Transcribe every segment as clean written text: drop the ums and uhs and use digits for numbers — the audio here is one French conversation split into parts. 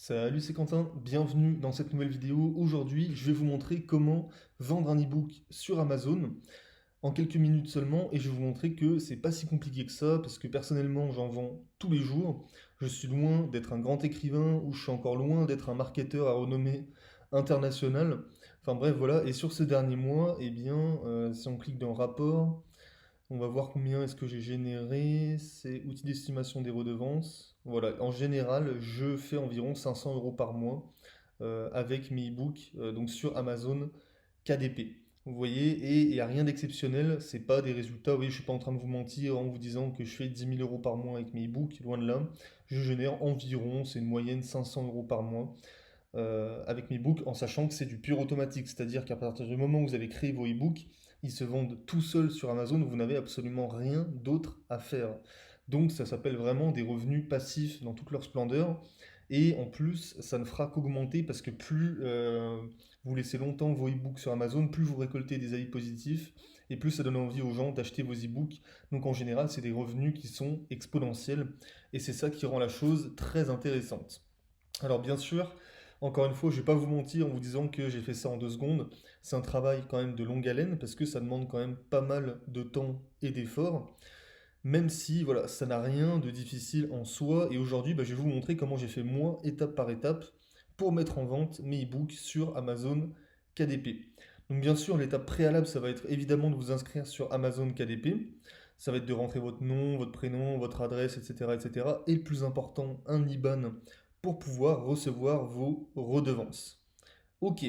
Salut, c'est Quentin, bienvenue dans cette nouvelle vidéo. Aujourd'hui, je vais vous montrer comment vendre un ebook sur Amazon en quelques minutes seulement et je vais vous montrer que c'est pas si compliqué que ça parce que personnellement, j'en vends tous les jours. Je suis loin d'être un grand écrivain ou je suis encore loin d'être un marketeur à renommée internationale. Enfin bref, voilà. Et sur ce dernier mois, eh bien, si on clique dans rapport, on va voir combien est-ce que j'ai généré. C'est outils d'estimation des redevances. Voilà, en général, je fais environ 500 euros par mois avec mes e-books donc sur Amazon KDP. Vous voyez, et il n'y a rien d'exceptionnel, c'est pas des résultats, oui, je suis pas en train de vous mentir en vous disant que je fais 10 000 euros par mois avec mes e-books, loin de là. Je génère environ, c'est une moyenne 500 euros par mois avec mes e-books, en sachant que c'est du pur automatique, c'est-à-dire qu'à partir du moment où vous avez créé vos e-books, ils se vendent tout seuls sur Amazon, vous n'avez absolument rien d'autre à faire. Donc ça s'appelle vraiment des revenus passifs dans toute leur splendeur. Et en plus, ça ne fera qu'augmenter parce que plus vous laissez longtemps vos e-books sur Amazon, plus vous récoltez des avis positifs et plus ça donne envie aux gens d'acheter vos e-books. Donc en général, c'est des revenus qui sont exponentiels et c'est ça qui rend la chose très intéressante. Alors bien sûr, encore une fois, je ne vais pas vous mentir en vous disant que j'ai fait ça en 2 secondes. C'est un travail quand même de longue haleine parce que ça demande quand même pas mal de temps et d'efforts. Même si voilà, ça n'a rien de difficile en soi. Et aujourd'hui, je vais vous montrer comment j'ai fait moi, étape par étape, pour mettre en vente mes e-books sur Amazon KDP. Donc bien sûr, l'étape préalable, ça va être évidemment de vous inscrire sur Amazon KDP. Ça va être de rentrer votre nom, votre prénom, votre adresse, etc., etc. Et le plus important, un IBAN pour pouvoir recevoir vos redevances. Ok,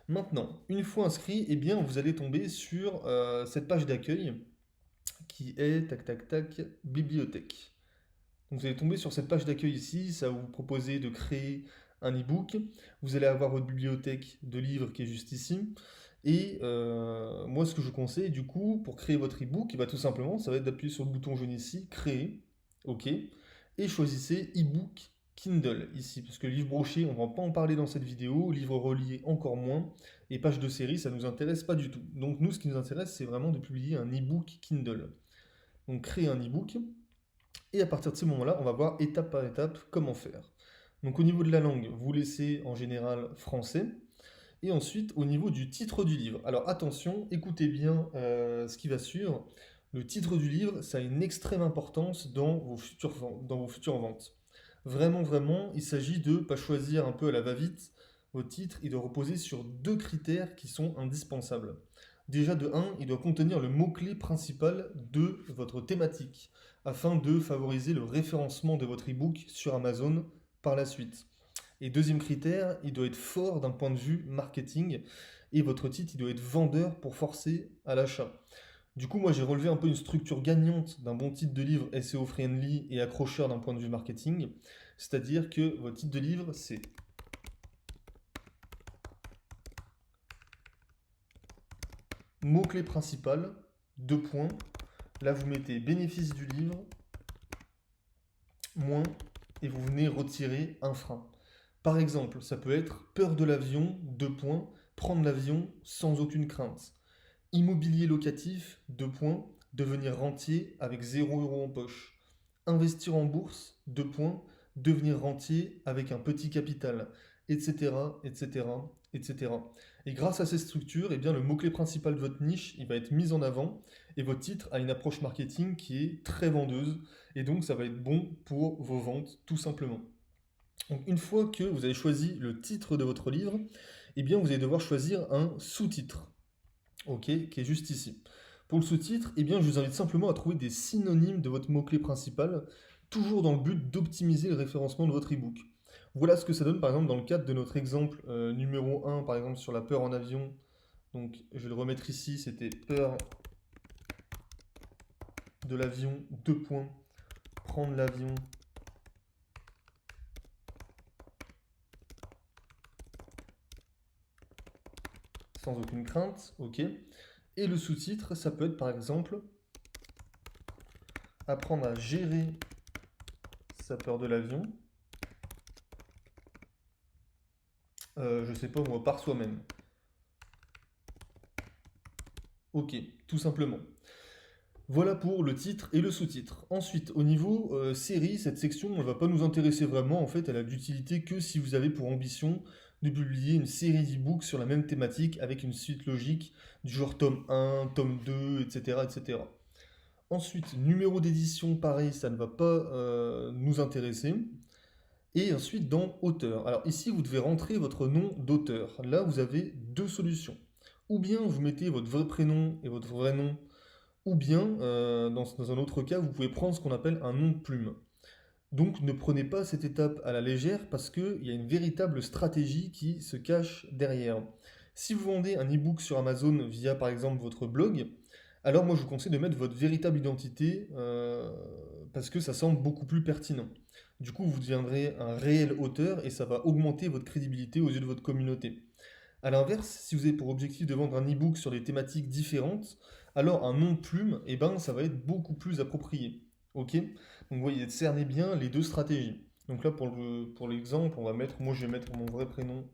maintenant, une fois inscrit, eh bien, vous allez tomber sur cette page d'accueil qui est, tac, tac, tac, bibliothèque. Donc vous allez tomber sur cette page d'accueil ici, ça va vous proposer de créer un e-book. Vous allez avoir votre bibliothèque de livres qui est juste ici. Et moi, ce que je vous conseille, du coup, pour créer votre e-book, eh ben, tout simplement, ça va être d'appuyer sur le bouton jaune ici, créer, OK, et choisissez e-book Kindle ici, parce que livre broché, on ne va pas en parler dans cette vidéo, livre relié encore moins, et page de série, ça ne nous intéresse pas du tout. Donc nous, ce qui nous intéresse, c'est vraiment de publier un e-book Kindle. Donc créer un e-book, et à partir de ce moment-là, on va voir étape par étape comment faire. Donc au niveau de la langue, vous laissez en général français. Et ensuite, au niveau du titre du livre. Alors attention, écoutez bien ce qui va suivre. Le titre du livre, ça a une extrême importance dans vos futures ventes. Vraiment, vraiment, il s'agit de ne pas choisir un peu à la va-vite votre titre, il doit reposer sur deux critères qui sont indispensables. Déjà, de un, il doit contenir le mot-clé principal de votre thématique, afin de favoriser le référencement de votre e-book sur Amazon par la suite. Et deuxième critère, il doit être fort d'un point de vue marketing, et votre titre, il doit être vendeur pour forcer à l'achat. Du coup, moi, j'ai relevé un peu une structure gagnante d'un bon titre de livre SEO friendly et accrocheur d'un point de vue marketing. C'est-à-dire que votre titre de livre, c'est mot-clé principal, deux points. Là, vous mettez bénéfice du livre, moins, et vous venez retirer un frein. Par exemple, ça peut être peur de l'avion, deux points, prendre l'avion sans aucune crainte. Immobilier locatif, deux points, devenir rentier avec 0 € en poche. Investir en bourse, deux points, devenir rentier avec un petit capital, etc., etc., etc. Et grâce à ces structures, eh bien, le mot-clé principal de votre niche, il va être mis en avant, et votre titre a une approche marketing qui est très vendeuse, et donc ça va être bon pour vos ventes, tout simplement. Donc une fois que vous avez choisi le titre de votre livre, eh bien, vous allez devoir choisir un sous-titre. Ok, qui est juste ici. Pour le sous-titre, eh bien, je vous invite simplement à trouver des synonymes de votre mot-clé principal, toujours dans le but d'optimiser le référencement de votre e-book. Voilà ce que ça donne par exemple dans le cadre de notre exemple numéro 1, par exemple sur la peur en avion. Donc je vais le remettre ici, c'était peur de l'avion, deux points, prendre l'avion sans aucune crainte, ok. Et le sous-titre, ça peut être par exemple apprendre à gérer sa peur de l'avion, je sais pas moi, par soi-même. Ok, tout simplement. Voilà pour le titre et le sous-titre. Ensuite, au niveau série, cette section ne va pas nous intéresser vraiment. En fait, elle a d'utilité que si vous avez pour ambition de publier une série d'e-books sur la même thématique avec une suite logique du genre tome 1, tome 2, etc. etc. Ensuite, numéro d'édition, pareil, ça ne va pas nous intéresser. Et ensuite, dans auteur. Alors ici, vous devez rentrer votre nom d'auteur. Là, vous avez deux solutions. Ou bien vous mettez votre vrai prénom et votre vrai nom, ou bien, dans un autre cas, vous pouvez prendre ce qu'on appelle un nom de plume. Donc ne prenez pas cette étape à la légère parce qu'il y a une véritable stratégie qui se cache derrière. Si vous vendez un e-book sur Amazon via par exemple votre blog, alors moi je vous conseille de mettre votre véritable identité parce que ça semble beaucoup plus pertinent. Du coup, vous deviendrez un réel auteur et ça va augmenter votre crédibilité aux yeux de votre communauté. A l'inverse, si vous avez pour objectif de vendre un e-book sur des thématiques différentes, alors un nom de plume, eh ben, ça va être beaucoup plus approprié. Ok? Donc vous voyez, cernez bien les deux stratégies. Donc là, pour l'exemple, on va mettre, moi je vais mettre mon vrai prénom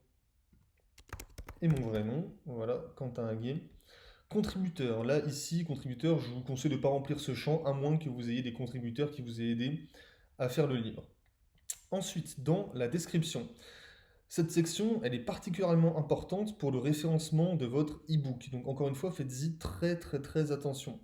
et mon vrai nom. Voilà, Quentin Haguet. Contributeur, là ici, contributeur, je vous conseille de ne pas remplir ce champ, à moins que vous ayez des contributeurs qui vous aient aidé à faire le livre. Ensuite, dans la description. Cette section, elle est particulièrement importante pour le référencement de votre e-book. Donc encore une fois, faites-y très très très attention.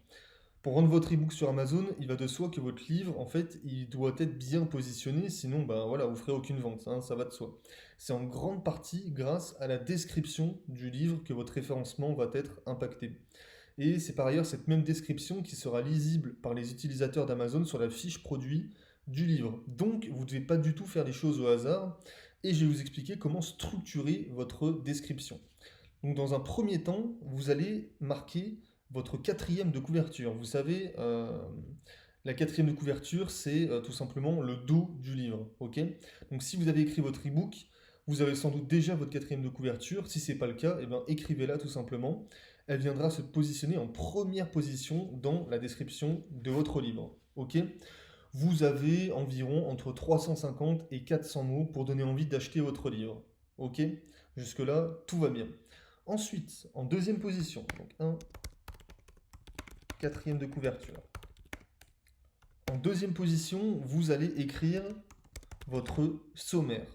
Pour rendre votre e-book sur Amazon, il va de soi que votre livre, en fait, il doit être bien positionné, sinon, ben voilà, vous ferez aucune vente, hein, ça va de soi. C'est en grande partie grâce à la description du livre que votre référencement va être impacté. Et c'est par ailleurs cette même description qui sera lisible par les utilisateurs d'Amazon sur la fiche produit du livre. Donc, vous ne devez pas du tout faire les choses au hasard, et je vais vous expliquer comment structurer votre description. Donc, dans un premier temps, vous allez marquer votre quatrième de couverture. Vous savez, la quatrième de couverture, c'est tout simplement le dos du livre. Ok. Donc, si vous avez écrit votre e-book, vous avez sans doute déjà votre quatrième de couverture. Si ce n'est pas le cas, eh ben, écrivez-la tout simplement. Elle viendra se positionner en première position dans la description de votre livre. Ok. Vous avez environ entre 350 et 400 mots pour donner envie d'acheter votre livre. Ok. Jusque-là, tout va bien. Ensuite, en deuxième position, donc un quatrième de couverture. En deuxième position, vous allez écrire votre sommaire.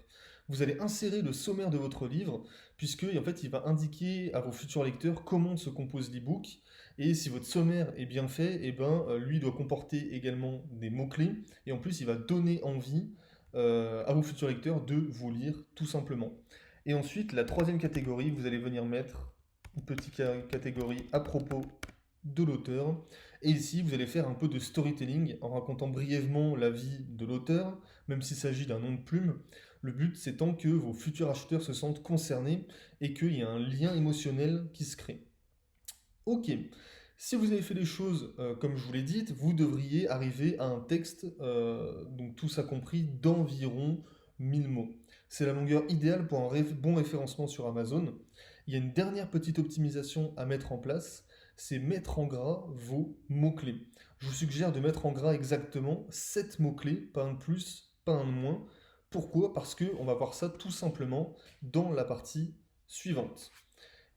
Vous allez insérer le sommaire de votre livre, puisque en fait, il va indiquer à vos futurs lecteurs comment se compose l'e-book. Et si votre sommaire est bien fait, eh ben, lui doit comporter également des mots-clés. Et en plus, il va donner envie à vos futurs lecteurs de vous lire, tout simplement. Et ensuite, la troisième catégorie, vous allez venir mettre une petite catégorie à propos de l'auteur. Et ici, vous allez faire un peu de storytelling en racontant brièvement la vie de l'auteur, même s'il s'agit d'un nom de plume. Le but, c'est tant que vos futurs acheteurs se sentent concernés et qu'il y a un lien émotionnel qui se crée. Ok, si vous avez fait les choses comme je vous l'ai dit, vous devriez arriver à un texte, donc tout ça compris, d'environ 1000 mots. C'est la longueur idéale pour un bon référencement sur Amazon. Il y a une dernière petite optimisation à mettre en place, c'est mettre en gras vos mots-clés. Je vous suggère de mettre en gras exactement 7 mots-clés, pas un de plus, pas un de moins. Pourquoi? Parce qu'on va voir ça tout simplement dans la partie suivante.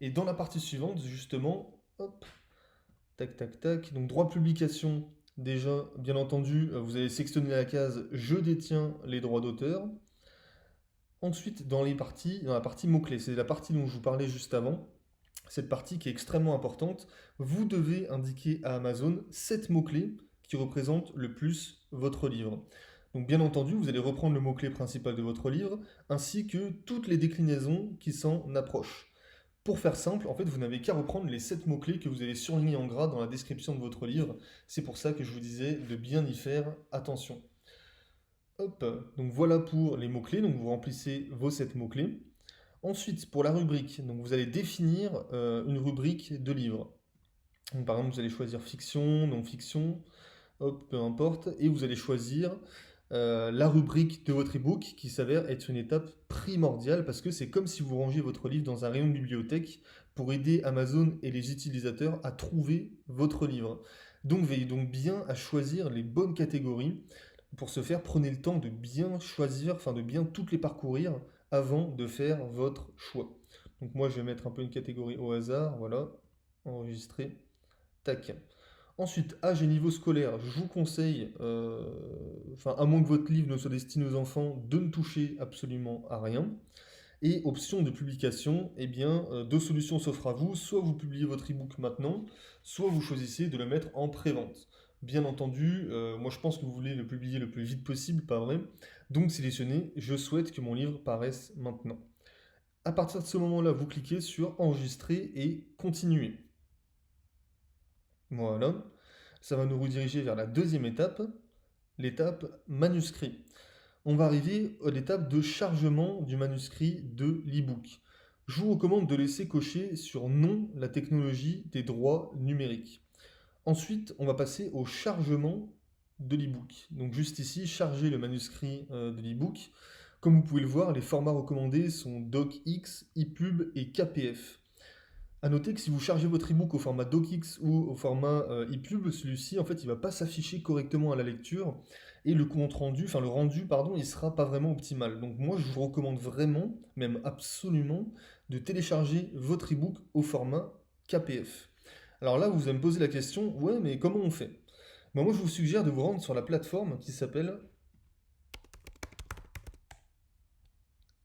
Et dans la partie suivante, justement, hop, tac, tac, tac. Donc, droit de publication, déjà, bien entendu, vous allez sectionner la case je détiens les droits d'auteur. Ensuite, dans la partie mots-clés, c'est la partie dont je vous parlais juste avant, cette partie qui est extrêmement importante, vous devez indiquer à Amazon 7 mots-clés qui représentent le plus votre livre. Donc bien entendu, vous allez reprendre le mot-clé principal de votre livre, ainsi que toutes les déclinaisons qui s'en approchent. Pour faire simple, en fait, vous n'avez qu'à reprendre les 7 mots-clés que vous avez surlignés en gras dans la description de votre livre. C'est pour ça que je vous disais de bien y faire attention. Hop, donc voilà pour les mots-clés, donc vous remplissez vos 7 mots-clés. Ensuite, pour la rubrique, donc vous allez définir une rubrique de livre. Donc, par exemple, vous allez choisir fiction, non-fiction, hop, peu importe, et vous allez choisir la rubrique de votre ebook qui s'avère être une étape primordiale parce que c'est comme si vous rangiez votre livre dans un rayon de bibliothèque pour aider Amazon et les utilisateurs à trouver votre livre. Donc veillez donc bien à choisir les bonnes catégories. Pour ce faire, prenez le temps de bien choisir, enfin de bien toutes les parcourir avant de faire votre choix. Donc moi je vais mettre un peu une catégorie au hasard, voilà, enregistrer, tac. Ensuite, âge et niveau scolaire, je vous conseille, enfin, à moins que votre livre ne soit destiné aux enfants, de ne toucher absolument à rien. Et option de publication, eh bien, deux solutions s'offrent à vous. Soit vous publiez votre ebook maintenant, soit vous choisissez de le mettre en pré-vente. Bien entendu, moi je pense que vous voulez le publier le plus vite possible, pas vrai? Donc sélectionnez, je souhaite que mon livre paraisse maintenant. À partir de ce moment-là, vous cliquez sur enregistrer et continuer. Voilà. Ça va nous rediriger vers la deuxième étape, l'étape manuscrit. On va arriver à l'étape de chargement du manuscrit de l'ebook. Je vous recommande de laisser cocher sur non la technologie des droits numériques. Ensuite, on va passer au chargement de l'ebook. Donc juste ici, charger le manuscrit de l'ebook. Comme vous pouvez le voir, les formats recommandés sont DocX, EPUB et KPF. A noter que si vous chargez votre ebook au format DocX ou au format EPUB, celui-ci en fait il va pas s'afficher correctement à la lecture et le compte rendu, enfin le rendu pardon, il sera pas vraiment optimal. Donc moi je vous recommande vraiment, même absolument, de télécharger votre ebook au format KPF. Alors là vous allez me poser la question, ouais mais comment on fait? Ben, moi je vous suggère de vous rendre sur la plateforme qui s'appelle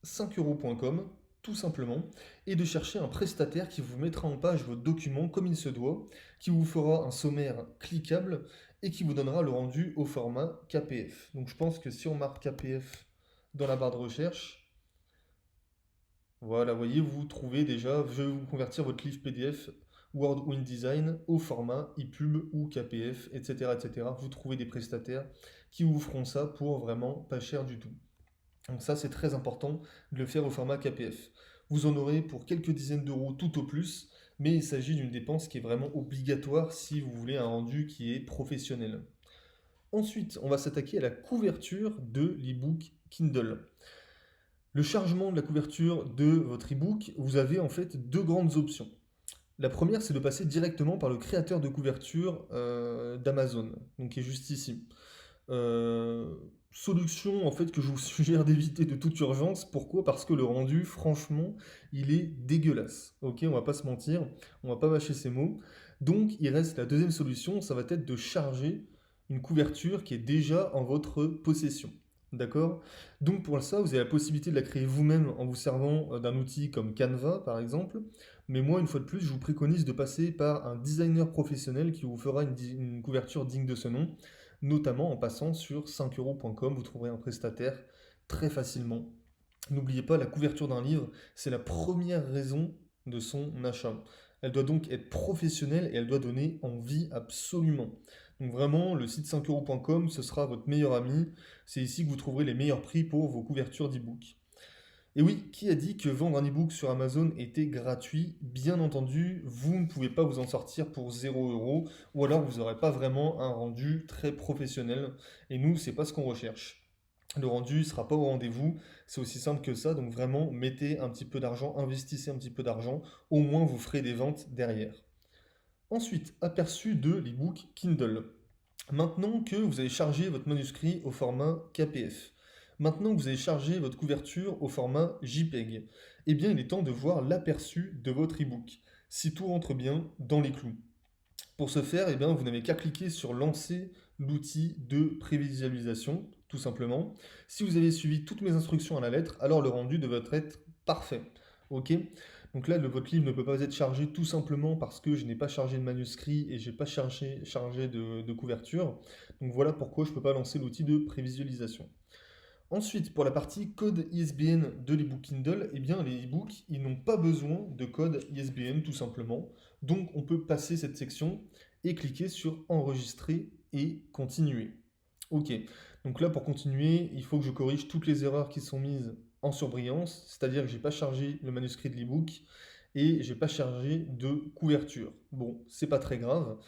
5euros.com, tout simplement, et de chercher un prestataire qui vous mettra en page votre document comme il se doit, qui vous fera un sommaire cliquable et qui vous donnera le rendu au format KPF. Donc je pense que si on marque KPF dans la barre de recherche, voilà, vous voyez, vous trouvez déjà, je vais vous convertir votre livre PDF Word ou InDesign au format EPUB ou KPF, etc., etc. Vous trouvez des prestataires qui vous feront ça pour vraiment pas cher du tout. Donc ça, c'est très important de le faire au format KPF. Vous en aurez pour quelques dizaines d'euros tout au plus, mais il s'agit d'une dépense qui est vraiment obligatoire si vous voulez un rendu qui est professionnel. Ensuite, on va s'attaquer à la couverture de l'ebook Kindle. Le chargement de la couverture de votre ebook, vous avez en fait deux grandes options. La première, c'est de passer directement par le créateur de couverture d'Amazon, donc qui est juste ici. Euh, Solution en fait que je vous suggère d'éviter de toute urgence. Pourquoi? Parce que le rendu, franchement, il est dégueulasse. Ok, on va pas se mentir, on va pas mâcher ces mots. Donc il reste la deuxième solution, ça va être de charger une couverture qui est déjà en votre possession. D'accord? Donc pour ça, vous avez la possibilité de la créer vous-même en vous servant d'un outil comme Canva par exemple. Mais moi, une fois de plus, je vous préconise de passer par un designer professionnel qui vous fera une couverture digne de ce nom, notamment en passant sur 5euros.com, vous trouverez un prestataire très facilement. N'oubliez pas, la couverture d'un livre, c'est la première raison de son achat. Elle doit donc être professionnelle et elle doit donner envie absolument. Donc vraiment, le site 5euros.com, ce sera votre meilleur ami. C'est ici que vous trouverez les meilleurs prix pour vos couvertures d'e-book. Et oui, qui a dit que vendre un e-book sur Amazon était gratuit? Bien entendu, vous ne pouvez pas vous en sortir pour 0 € ou alors vous n'aurez pas vraiment un rendu très professionnel. Et nous, c'est pas ce qu'on recherche. Le rendu ne sera pas au rendez-vous, c'est aussi simple que ça. Donc vraiment, mettez un petit peu d'argent, investissez un petit peu d'argent, au moins vous ferez des ventes derrière. Ensuite, aperçu de l'e-book Kindle. Maintenant que vous avez chargé votre manuscrit au format KPF, maintenant que vous avez chargé votre couverture au format JPEG, eh bien il est temps de voir l'aperçu de votre e-book, si tout rentre bien dans les clous. Pour ce faire, eh bien, vous n'avez qu'à cliquer sur lancer l'outil de prévisualisation, tout simplement. Si vous avez suivi toutes mes instructions à la lettre, alors le rendu devrait être parfait. Ok? Donc là, votre livre ne peut pas être chargé tout simplement parce que je n'ai pas chargé de manuscrit et je n'ai pas chargé de couverture. Donc voilà pourquoi je ne peux pas lancer l'outil de prévisualisation. Ensuite, pour la partie code ISBN de l'ebook Kindle, eh bien les ebooks, ils n'ont pas besoin de code ISBN tout simplement. Donc on peut passer cette section et cliquer sur enregistrer et continuer. Ok, donc là pour continuer, il faut que je corrige toutes les erreurs qui sont mises en surbrillance, c'est-à-dire que j'ai pas chargé le manuscrit de l'ebook et j'ai pas chargé de couverture. Bon, c'est pas très grave.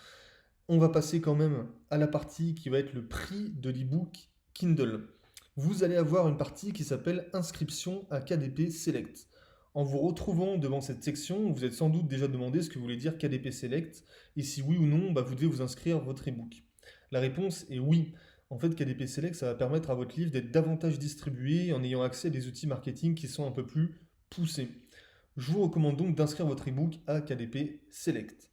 On va passer quand même à la partie qui va être le prix de l'ebook Kindle. Vous allez avoir une partie qui s'appelle inscription à KDP Select. En vous retrouvant devant cette section, vous êtes sans doute déjà demandé ce que voulait dire KDP Select et si oui ou non, vous devez vous inscrire votre ebook. La réponse est oui. En fait, KDP Select, ça va permettre à votre livre d'être davantage distribué en ayant accès à des outils marketing qui sont un peu plus poussés. Je vous recommande donc d'inscrire votre ebook à KDP Select.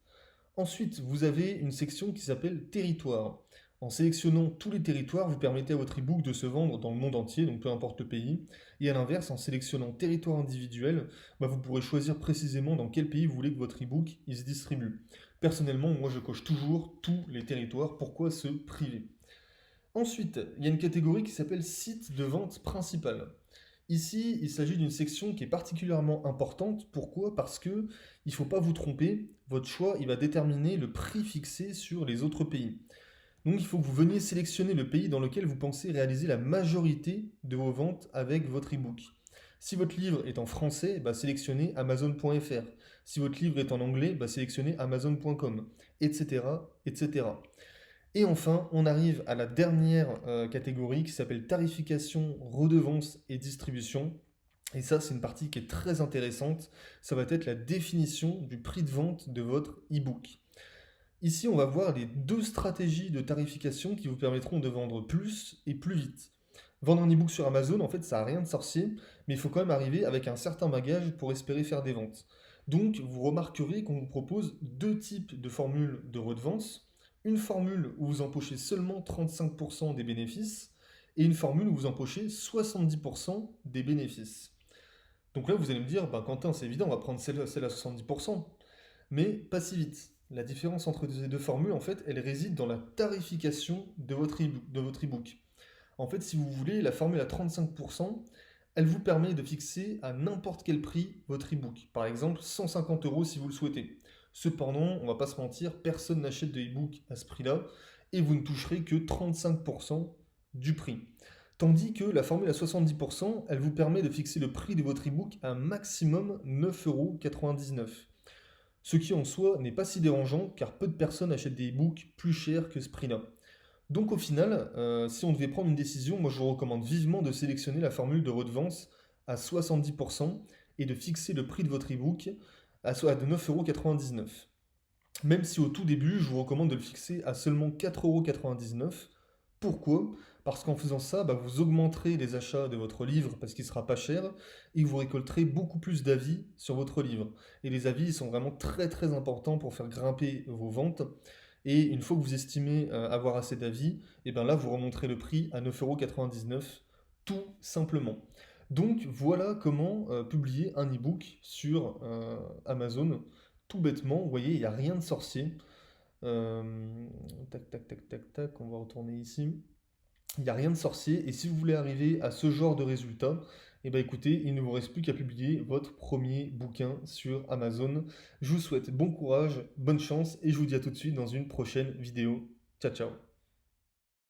Ensuite, vous avez une section qui s'appelle territoire. En sélectionnant tous les territoires, vous permettez à votre e-book de se vendre dans le monde entier, donc peu importe le pays. Et à l'inverse, en sélectionnant territoire individuel, vous pourrez choisir précisément dans quel pays vous voulez que votre e-book il se distribue. Personnellement, moi je coche toujours tous les territoires. Pourquoi se priver? Ensuite, il y a une catégorie qui s'appelle site de vente principal. Ici, il s'agit d'une section qui est particulièrement importante. Pourquoi? Parce que il ne faut pas vous tromper. Votre choix, il va déterminer le prix fixé sur les autres pays. Donc, il faut que vous veniez sélectionner le pays dans lequel vous pensez réaliser la majorité de vos ventes avec votre e-book. Si votre livre est en français, sélectionnez Amazon.fr. Si votre livre est en anglais, sélectionnez Amazon.com, etc., etc. Et enfin, on arrive à la dernière catégorie qui s'appelle tarification, redevance et distribution. Et ça, c'est une partie qui est très intéressante. Ça va être la définition du prix de vente de votre e-book. Ici, on va voir les deux stratégies de tarification qui vous permettront de vendre plus et plus vite. Vendre un e-book sur Amazon, en fait, ça n'a rien de sorcier, mais il faut quand même arriver avec un certain bagage pour espérer faire des ventes. Donc, vous remarquerez qu'on vous propose deux types de formules de redevance. Une formule où vous empochez seulement 35% des bénéfices et une formule où vous empochez 70% des bénéfices. Donc là, vous allez me dire, Quentin, c'est évident, on va prendre celle à 70%, mais pas si vite. La différence entre ces deux formules, en fait, elle réside dans la tarification de votre e-book. En fait, si vous voulez, la formule à 35%, elle vous permet de fixer à n'importe quel prix votre e-book. Par exemple, 150 € si vous le souhaitez. Cependant, on va pas se mentir, personne n'achète de e-book à ce prix-là et vous ne toucherez que 35% du prix. Tandis que la formule à 70%, elle vous permet de fixer le prix de votre e-book à un maximum 9,99 €. Ce qui en soi n'est pas si dérangeant car peu de personnes achètent des e-books plus chers que ce prix-là. Donc au final, si on devait prendre une décision, moi je vous recommande vivement de sélectionner la formule de redevance à 70% et de fixer le prix de votre e-book à 9,99 €. Même si au tout début, je vous recommande de le fixer à seulement 4,99 €. Pourquoi? Parce qu'en faisant ça, vous augmenterez les achats de votre livre parce qu'il ne sera pas cher et vous récolterez beaucoup plus d'avis sur votre livre. Et les avis ils sont vraiment très très importants pour faire grimper vos ventes. Et une fois que vous estimez avoir assez d'avis, et bien là, vous remonterez le prix à 9,99 € tout simplement. Donc voilà comment publier un e-book sur Amazon. Tout bêtement, vous voyez, il n'y a rien de sorcier. Tac, tac, tac, tac, tac, on va retourner ici. Il n'y a rien de sorcier. Et si vous voulez arriver à ce genre de résultat, écoutez, il ne vous reste plus qu'à publier votre premier bouquin sur Amazon. Je vous souhaite bon courage, bonne chance et je vous dis à tout de suite dans une prochaine vidéo. Ciao, ciao.